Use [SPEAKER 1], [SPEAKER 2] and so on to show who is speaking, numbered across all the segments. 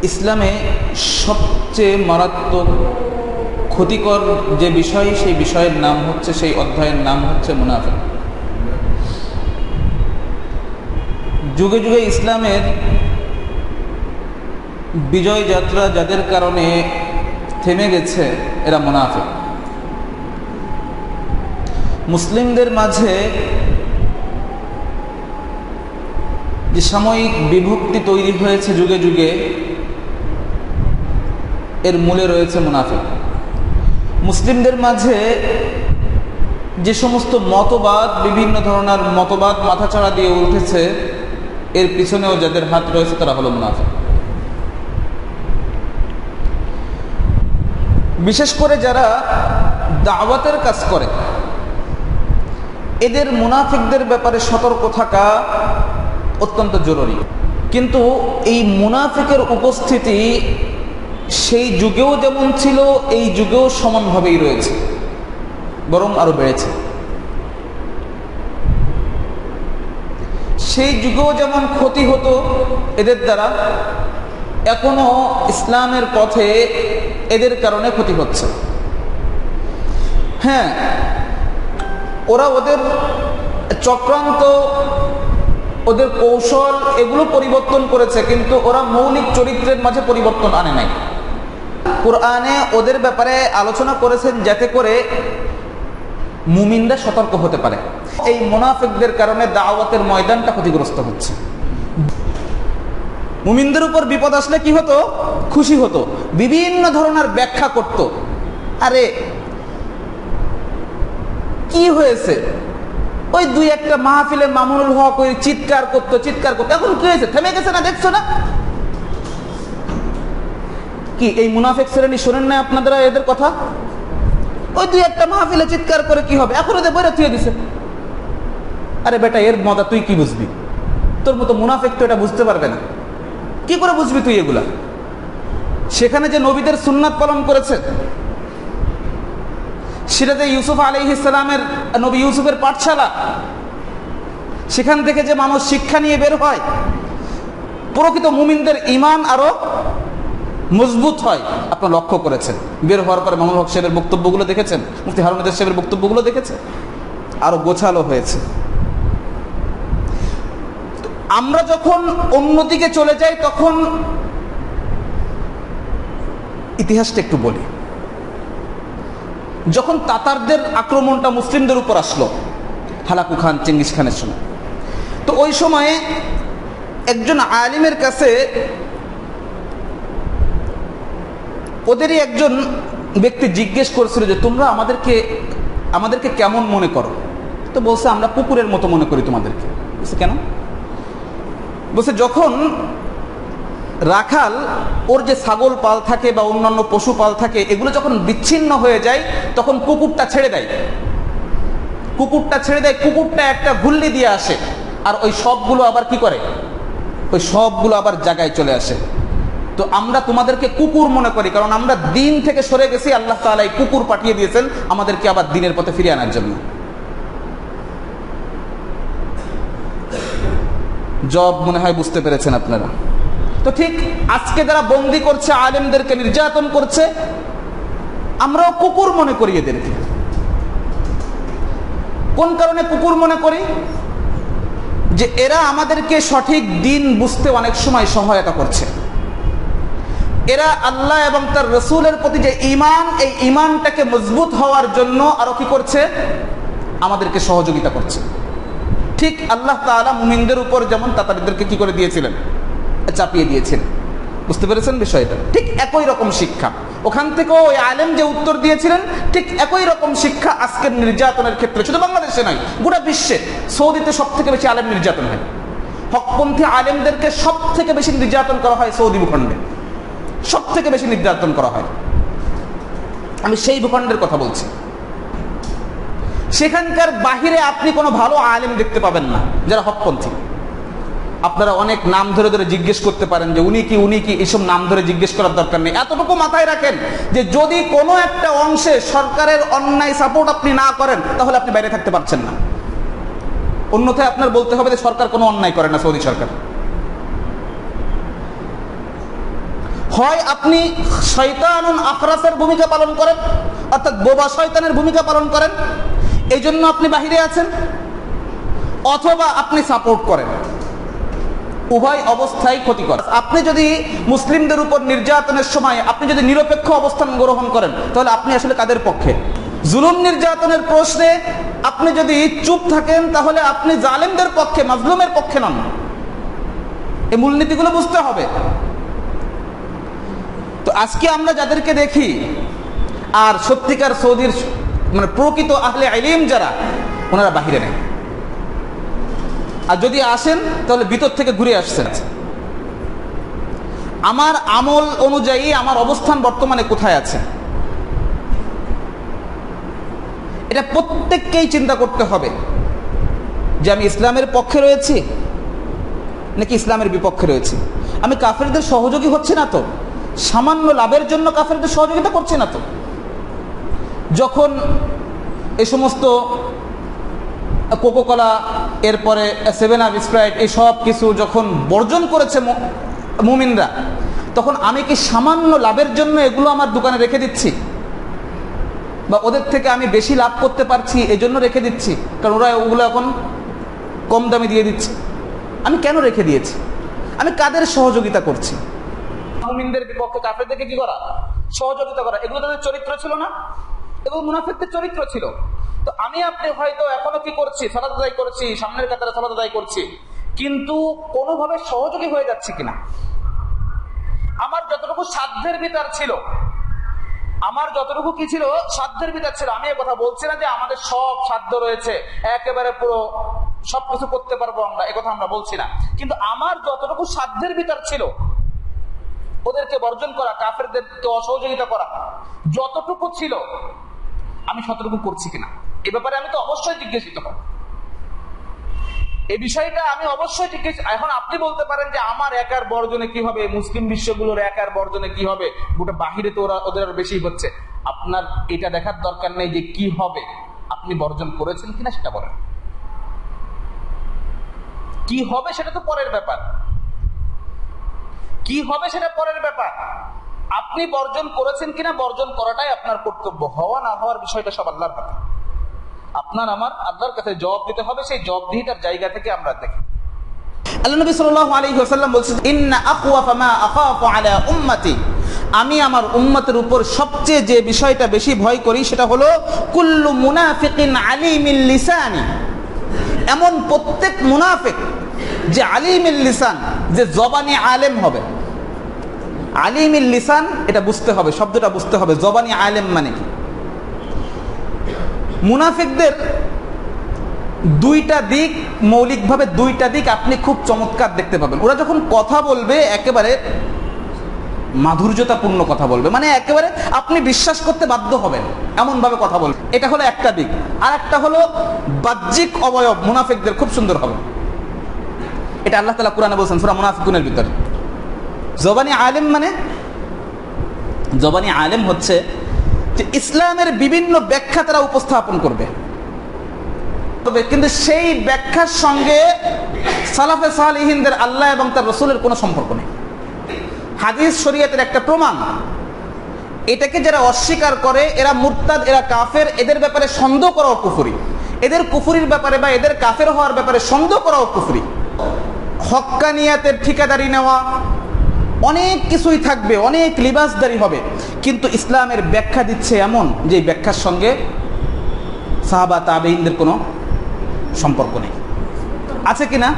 [SPEAKER 1] ইসলামে সবচেয়ে মারাত্মক ক্ষতিকর যে বিষয়, সেই বিষয়ের নাম হচ্ছে, সেই অধ্যায়ের নাম হচ্ছে মুনাফিক। যুগে যুগে ইসলামের বিজয় যাত্রা যাদের কারণে থেমে গেছে, এরা মুনাফিক। মুসলিমদের মাঝে যে সাময়িক বিভক্তি তৈরি হয়েছে যুগে যুগে, এর মূলে রয়েছে মুনাফিক। মুসলিমদের মাঝে যে সমস্ত মতবাদ, বিভিন্ন ধরনের মতবাদ মাথাচাড়া দিয়ে উঠেছে, এর পিছনেও যাদের হাত রয়েছে তারা হলো মুনাফিক। বিশেষ করে যারা দাওয়াতের কাজ করে, এদের মুনাফিকদের ব্যাপারে সতর্ক থাকা অত্যন্ত জরুরি। কিন্তু এই মুনাফিকের উপস্থিতি সেই যুগেও যেমন ছিল, এই যুগেও সমানভাবেই রয়েছে, বরং আরো বেড়েছে। সেই যুগেও যেমন ক্ষতি হতো এদের দ্বারা, এখনো ইসলামের পথে এদের কারণে ক্ষতি হচ্ছে। হ্যাঁ, ওরা ওদের চক্রান্ত, ওদের কৌশল, এগুলো পরিবর্তন করেছে, কিন্তু ওরা মৌলিক চরিত্রের মাঝে পরিবর্তন আনে নাই। কোরআনে ওদের ব্যাপারে আলোচনা করেছেন যাতে করে মুমিনরা সতর্ক হতে পারে। এই মুনাফিকদের কারণে দাওয়াতের ময়দানটা ক্ষতিগ্রস্ত হচ্ছে। মুমিনদের উপর বিপদ আসলে কি হতো? খুশি হতো, বিভিন্ন ধরনের ব্যাখ্যা করত। আরে কি হয়েছে? ওই দুই একটা মাহফিলে মামুনুল হক ওই চিৎকার করতো, এখন কি হয়েছে? থেমে গেছে না? দেখছো না? কি এই মুনাফিক শ্রেণী শোনেন না আপনারা এদের কথা? ওই দুই একটা মাহফিলে চিৎকার করে কি হবে? এখন ওদের বইরা থুয়ে দিছে। আরে বেটা, এর মজা তুই কি বুঝবি? তোর মতো মুনাফিক তো এটা বুঝতে পারবে না। কি করে বুঝবি তুই এগুলা? সেখানে যে নবীদের সুন্নাত পালন করেছে, সেটা যে ইউসুফ আলাইহিস সালামের, নবী ইউসুফের পাঠশালা, সেখান থেকে যে মানুষ শিক্ষা নিয়ে বের হয়, প্রকৃত মুমিনদের ঈমান আরো মজবুত হয়। আপনারা লক্ষ্য করেছেন, বের হওয়ার পরে মামুনুল হক সাহেবের বক্তব্যগুলো দেখেছেন, মুফতি হারুন রশিদ সাহেবের বক্তব্যগুলো দেখেছেন, আরো গোছালো হয়েছে। আমরা যখন অন্যদিকে চলে যাই, তখন ইতিহাসটা একটু বলি। যখন তাতারদের আক্রমণটা মুসলিমদের উপর আসলো, হালাকু খান, চেঙ্গিস খানের সময়, তো ওই সময়ে একজন আলিমের কাছে ওদেরই একজন ব্যক্তি জিজ্ঞেস করেছিল যে তোমরা আমাদেরকে কেমন মনে করো? তো বলছে আমরা কুকুরের মতো মনে করি তোমাদেরকে। বলছে কেন? বলছে যখন রাখাল ওর যে ছাগল পাল থাকে বা অন্যান্য পশু পাল থাকে, এগুলো যখন বিচ্ছিন্ন হয়ে যায়, তখন কুকুরটা ছেড়ে দেয়। কুকুরটা একটা ঘুল্লি দিয়ে আসে, আর ওই সবগুলো আবার কি করে? ওই সবগুলো আবার জায়গায় চলে আসে। তো আমরা তোমাদেরকে কুকুর মনে করি, কারণ আমরা দিন থেকে সরে গেছি। আল্লাহ তাআলা এই কুকুর পাঠিয়ে দিয়েছেন আমাদেরকে আবার দিনের পথে ফিরিয়ে আনার জন্য। জব মনে হয় বুঝতে পেরেছেন আপনারা। তো ঠিক আজকে যারা বন্দী করছে, আলেমদেরকে নির্যাতন করছে, আমরাও কুকুর মনে করি এদেরকে। কোন কারণে কুকুর মনে করি? যে এরা আমাদেরকে সঠিক দিন বুঝতে অনেক সময় সহায়তা করছে। এরা আল্লাহ এবং তার রসুলের প্রতি যে ঈমান, এই ঈমানটাকে মজবুত হওয়ার জন্য আরো কি করছে? আমাদেরকে সহযোগিতা করছে। ঠিক আল্লাহ তাআলা মুমিনদের উপর যেমন তাতারীদেরকে কি করে দিয়েছিলেন? চাপিয়ে দিয়েছিলেন। বুঝতে পেরেছেন বিষয়টা? ঠিক একই রকম শিক্ষা ওখান থেকেও ওই আলেম যে উত্তর দিয়েছিলেন, ঠিক একই রকম শিক্ষা আজকের নির্যাতনের ক্ষেত্রে, শুধু বাংলাদেশে নয়, গোটা বিশ্বে। সৌদিতে সব থেকে বেশি আলেম নির্যাতন হয়। হকপন্থী আলেমদেরকে সব থেকে বেশি নির্যাতন করা হয় সৌদি ভূখণ্ডে, সব থেকে বেশি নির্যাতন করা হয়। আমি সেই ভূখণ্ডের কথা বলছি। সেখানকার বাহিরে আপনি কোনো ভালো আলেম দেখতে পাবেন না যারা হকপন্থী। আপনারা অনেক নাম ধরে ধরে জিজ্ঞেস করতে পারেন যে উনি কি, এইসব নাম ধরে জিজ্ঞেস করার দরকার নেই। এতটুকু মাথায় রাখেন যে যদি কোনো একটা অংশে সরকারের অন্যায় সাপোর্ট আপনি না করেন, তাহলে আপনি বাইরে থাকতে পারছেন না। অন্যথায় আপনার বলতে হবে যে সরকার কোনো অন্যায় করে না, সৌদি সরকার। হয় আপনি শয়তানুন আখরাসের ভূমিকা পালন করেন, অর্থাৎ বোবা শয়তানের ভূমিকা পালন করেন, এই জন্য আপনি বাহিরে আছেন, অথবা আপনি সাপোর্ট করেন। উভয় অবস্থায় ক্ষতিকর। আপনি যদি মুসলিমদের উপর নির্যাতনের সময় আপনি যদি নিরপেক্ষ অবস্থান গ্রহণ করেন, তাহলে আপনি আসলে কাদের পক্ষে? জুলুম নির্যাতনের প্রশ্নে আপনি যদি চুপ থাকেন, তাহলে আপনি জালেমদের পক্ষে, মাজলুমের পক্ষে নন। এই মূলনীতিগুলো বুঝতে হবে। তো আজকে আমরা যাদেরকে দেখি, আর সত্যিকার সৌদির মানে প্রকৃত আহলে ইলম যারা, ওনারা বাহিরে নেই, আর যদি আসেন তাহলে ভিতর থেকে ঘুরে আসছেন। আমার আমল অনুযায়ী আমার অবস্থান বর্তমানে কোথায় আছে, এটা প্রত্যেককেই চিন্তা করতে হবে যে আমি ইসলামের পক্ষে রয়েছি নাকি ইসলামের বিপক্ষে রয়েছি। আমি কাফেরদের সহযোগী হচ্ছি না তো, সামান্য লাভের জন্য কাফেরদের সহযোগিতা করছি না তো। যখন এই সমস্ত কোকোকোলা, এরপরে 7 আপ, স্প্রাইট, এই সব কিছু যখন বর্জন করেছে মুমিনরা, তখন আমি কি সামান্য লাভের জন্য এগুলো আমার দোকানে রেখে দিচ্ছি, বা ওদের থেকে আমি বেশি লাভ করতে পারছি এই জন্য রেখে দিচ্ছি, কারণ ওরা ওগুলো এখন কম দামে দিয়ে দিচ্ছে? আমি কেন রেখে দিয়েছি? আমি কাদের সহযোগিতা করছি? মুমিনদের বিপক্ষে কাফেরদেরকে কি করা? সহযোগিতা করা। এগুলো তাদের চরিত্র ছিল না? এগুলো মুনাফিকদের চরিত্র ছিল। তো আমি আপনি হয়তো এখনো কি করছি, সালাত আদায় করছি, সামনের কাতারে সালাত আদায় করছি, কিন্তু কোনোভাবে সহযোগী হয়ে যাচ্ছে কিনা। আমার যতটুকু সাধ্যের ভিতর ছিল, আমার যতটুকু কি ছিল, সাধ্যের ভিতর ছিল। আমি এই কথা বলছি না যে আমাদের সব সাধ্য রয়েছে, একেবারে পুরো সবকিছু করতে পারবো আমরা, এই কথা আমরা বলছি না। কিন্তু আমার যতটুকু সাধ্যের ভিতর ছিল, ওদেরকে বর্জন করা, কাফেরদেরকে অসহযোগিতা করা, যতটুকু ছিল আমি ততটুকু করছি কিনা, এ ব্যাপারে আমি তো অবশ্যই জিজ্ঞাসিত হব। এই বিষয়টা আমি অবশ্যই জিজ্ঞেস। এখন আপনি বলতে পারেন যে আমার একার বর্জনে কি হবে, মুসলিম বিশ্বগুলোর একার বর্জনে কি হবে, গোটা বাহিরে তো ওদের বেশি হচ্ছে। আপনার এটা দেখার দরকার নেই যে কি হবে, আপনি বর্জন করেছেন কিনা সেটা বলেন। কি হবে সেটা তো পরের ব্যাপার, কি হবে সেটা পরের ব্যাপার। আপনি বর্জন করেছেন কিনা, বর্জন করাটাই আপনার কর্তব্য। হওয়া না হওয়ার বিষয়টা সব আল্লাহর হাতে। আপনার আমার আল্লাহর কাছে জবাব দিতে হবে, সেই জবাবদিহিতার জায়গা থেকে আমরা দেখি। আল্লাহ নবী সাল্লাল্লাহু আলাইহি ওয়াসাল্লাম বলেছেন, ইন্না আখওয়াফা মা আখাফু আলা উম্মতি, আমি আমার উম্মতের উপর সবচেয়ে যে বিষয়টা বেশি ভয় করি সেটা হলো কুল্লু মুনাফিকিন আলিমিল লিসানি, এমন প্রত্যেক মুনাফিক যে আলিমিল লিসান, যে জবানি আলেম হবে। আলিমিল লিসান এটা বুঝতে হবে, শব্দটা বুঝতে হবে। জবানি আলেম মানে কি? মুনাফিকদের দুইটা দিক, মৌলিকভাবে দুইটা দিক আপনি খুব চমৎকার দেখতে পাবেন। ওরা যখন কথা বলবে একেবারে মাধুর্যতাপূর্ণ কথা বলবে, মানে একেবারে আপনি বিশ্বাস করতে বাধ্য হবেন এমন ভাবে কথা বলবে। এটা হলো একটা দিক। আর একটা হলো বাহ্যিক অবয়ব মুনাফিকদের খুব সুন্দর হবে। এটা আল্লাহ তাআলা কুরআনে বলেছেন সূরা মুনাফিকুনের ভিতরে। জবানি আলেম মানে, জবানি আলেম হচ্ছে যে ইসলামের বিভিন্ন ব্যাখ্যা তারা উপস্থাপন করবে, কিন্তু সেই ব্যাখ্যার সঙ্গে সালাফে সালেহিনদের আল্লাহ এবং তার রাসূলের কোনো সম্পর্ক নেই। হাদিস শরীয়তের একটা প্রমাণ। এটাকে যারা অস্বীকার করে এরা মুরতাদ, এরা কাফের, এদের ব্যাপারে সন্দেহ করাও কুফরি। এদের কুফরির ব্যাপারে বা এদের কাফের হওয়ার ব্যাপারে সন্দেহ করাও কুফরি। হক্কানিয়াতের ঠিকাদারি নেওয়া, অনেক কিছুই থাকবে, অনেক লিবাসদারি হবে, কিন্তু ইসলামের ব্যাখ্যা দিচ্ছে এমন যে ব্যাখ্যার সঙ্গে সাহাবা তাবেঈনদের কোনো সম্পর্ক নেই। আছে কিনা?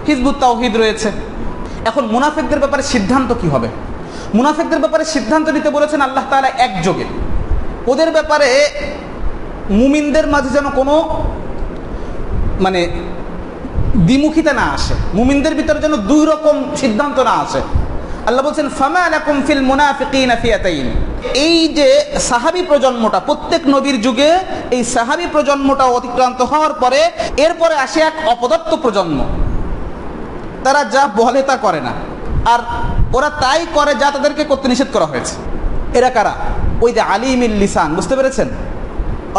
[SPEAKER 1] হিজবুত তাওহীদ রয়েছে। এখন মুনাফিকদের ব্যাপারে সিদ্ধান্ত কি হবে? মুনাফিকদের ব্যাপারে সিদ্ধান্ত নিতে বলেছেন আল্লাহ তাআলা একযোগে। ওদের ব্যাপারে মুমিনদের মাঝে যেন কোনো মানে দ্বিমুখিতা না আসে, মুমিনদের ভিতরে যেন দুই রকম সিদ্ধান্ত না আসে। আল্লাহ বলছেন ফামা লাকুম ফিল মুনাফিকিনা ফিয়াতাইন। এই যে সাহাবী প্রজন্মটা, প্রত্যেক নবীর যুগে এই সাহাবী প্রজন্মটা অতিক্রান্ত হওয়ার পরে এরপরে আসে এক অপদার্থ প্রজন্ম। তারা যা বলে তা করে না, আর ওরা তাই করে যা তাদেরকে করতে নিষেধ করা হয়েছে। এরা কারা? ওই যে আলিমিল লিসান, বুঝতে পেরেছেন?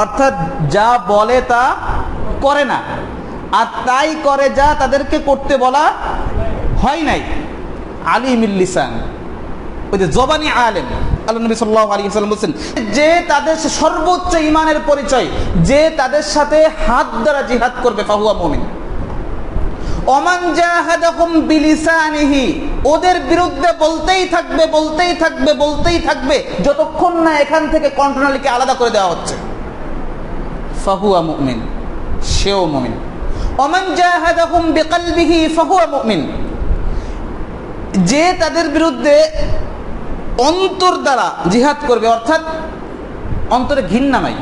[SPEAKER 1] অর্থাৎ যা বলে তা করে না, আর তাই করে যা তাদেরকে করতে বলা হয় নাই। আলিমিল লিসান, ওই যে জবানি আলেম, আল্লাহ নবী সাল্লাল্লাহু আলাইহি ওয়াসাল্লাম বলেন যে তাদের সর্বোচ্চ ঈমানের পরিচয়, যে তাদের সাথে হাত দ্বারা জিহাদ করবে ফাহুয়া মুমিন। ওমান জাহাদাহুম বিলিসানিহি, ওদের বিরুদ্ধে বলতেই থাকবে বলতেই থাকবে বলতেই থাকবে যতক্ষণ না এখান থেকে কণ্ঠনালীকে আলাদা করে দেওয়া হচ্ছে, ফাহুয়া মুমিন, সেও মুমিন। ওমান জাহাদাহুম বিকলবিহি ফাহুয়া মুমিন, যে তাদের বিরুদ্ধে অন্তর দ্বারা জিহাদ করবে, অর্থাৎ অন্তরে ঘৃণা নাই।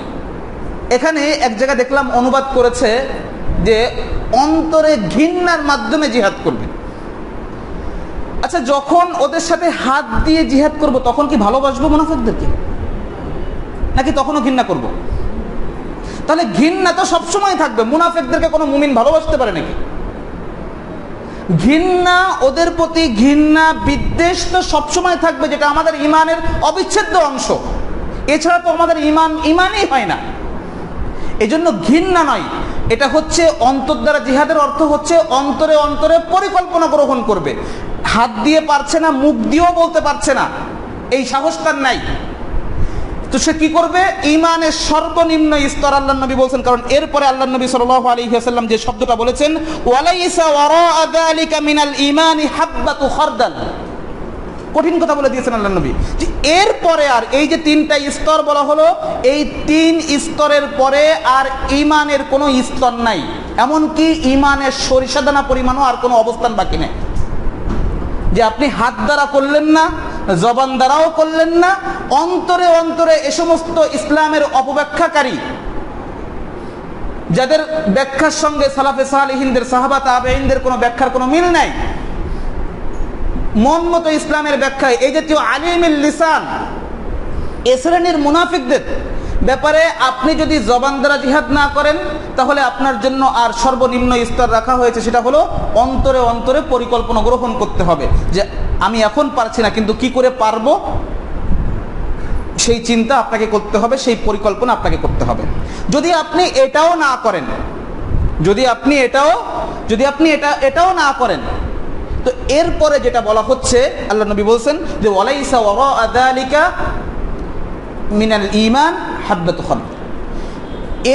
[SPEAKER 1] এখানে এক জায়গায় দেখলাম অনুবাদ করেছে যে অন্তরে ঘৃণার মাধ্যমে জিহাদ করবে। আচ্ছা, যখন ওদের সাথে হাত দিয়ে জিহাদ করব তখন কি ভালোবাসবো মুনাফিকদেরকে, নাকি তখনও ঘৃণা করব? তাহলে ঘৃণা তো সবসময় থাকবে। মুনাফিকদেরকে কোনো মুমিন ভালোবাসতে পারে নাকি? ঘৃণা, ওদের প্রতি ঘৃণা বিদ্বেষ তো সবসময় থাকবে, যেটা আমাদের ইমানের অবিচ্ছেদ্য অংশ। এছাড়া তো আমাদের ইমানই হয় না। এজন্য ঘৃণা নয়, এটা হচ্ছে অন্তর দ্বারা জিহাদের অর্থ হচ্ছে অন্তরে অন্তরে পরিকল্পনা গ্রহণ করবে। হাত দিয়ে পারছে না, মুখ দিয়েও বলতে পারছে না, এই সাহস তার নাই, তো সে কি করবে? ইমানের সর্বনিম্ন স্তর আল্লাহর নবী বলছেন। কারণ এরপরে আল্লাহর নবী সাল্লাল্লাহু আলাইহি ওয়াসাল্লাম যে শব্দটা বলেছেন, ওয়ালাইসা ওয়ারাআ যালিকা মিনাল ঈমানি হাববাতু খারদাল, কঠিন কথা বলে দিয়েছেন আল্লাহর নবী। যে এরপরে আর এই যে তিনটা স্তর বলা হলো, এই তিন স্তরের পরে আর ইমানের কোনো স্তর নাই, এমনকি ইমানের সরিষাদানা পরিমাণও আর কোনো অবস্থান বাকি নেই। যে আপনি হাত দ্বারা করলেন না, জবান দ্বারাও করলেন না, অন্তরে অন্তরে এ সমস্ত ইসলামের অপব্যাখ্যাকারী, যাদের ব্যাখ্যার সঙ্গে সালাফে সালেহিনদের, সাহাবা তাবেঈনদের কোনো ব্যাখ্যার কোনো মিল নাই, মন মতো ইসলামের ব্যাখ্যায় এই জাতীয় আলিমুল লিসান, এ শ্রেণীর মুনাফিকদের ব্যাপারে আপনি যদি জবান দ্বারা জিহাদ না করেন, তাহলে আপনার জন্য আর সর্বনিম্ন স্তর রাখা হয়েছে, সেটা হলো অন্তরে অন্তরে পরিকল্পনা গ্রহণ করতে হবে যে আমি এখন পারছি না, কিন্তু কি করে পারবো সেই চিন্তা আপনাকে করতে হবে, সেই পরিকল্পনা আপনাকে করতে হবে। যদি আপনি এটাও না করেন, যদি আপনি এটাও না করেন, তো এরপরে যেটা বলা হচ্ছে, আল্লাহ নবী বলছেন যে ওয়ালাইসা ওয়ারাআ যালিকা মিনাল ঈমান হাববাতু খারদ,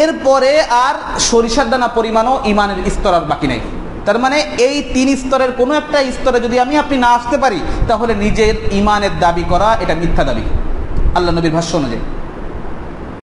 [SPEAKER 1] এরপরে আর সরিষার দানা পরিমাণও ঈমানের স্তর আর বাকি নাই। তার মানে এই তিন স্তরের কোনো একটা স্তরে যদি আপনি না আসতে পারি, তাহলে নিজের ঈমানের দাবি করা এটা মিথ্যা দাবি, আল্লাহ নবীর ভাষ্য অনুযায়ী।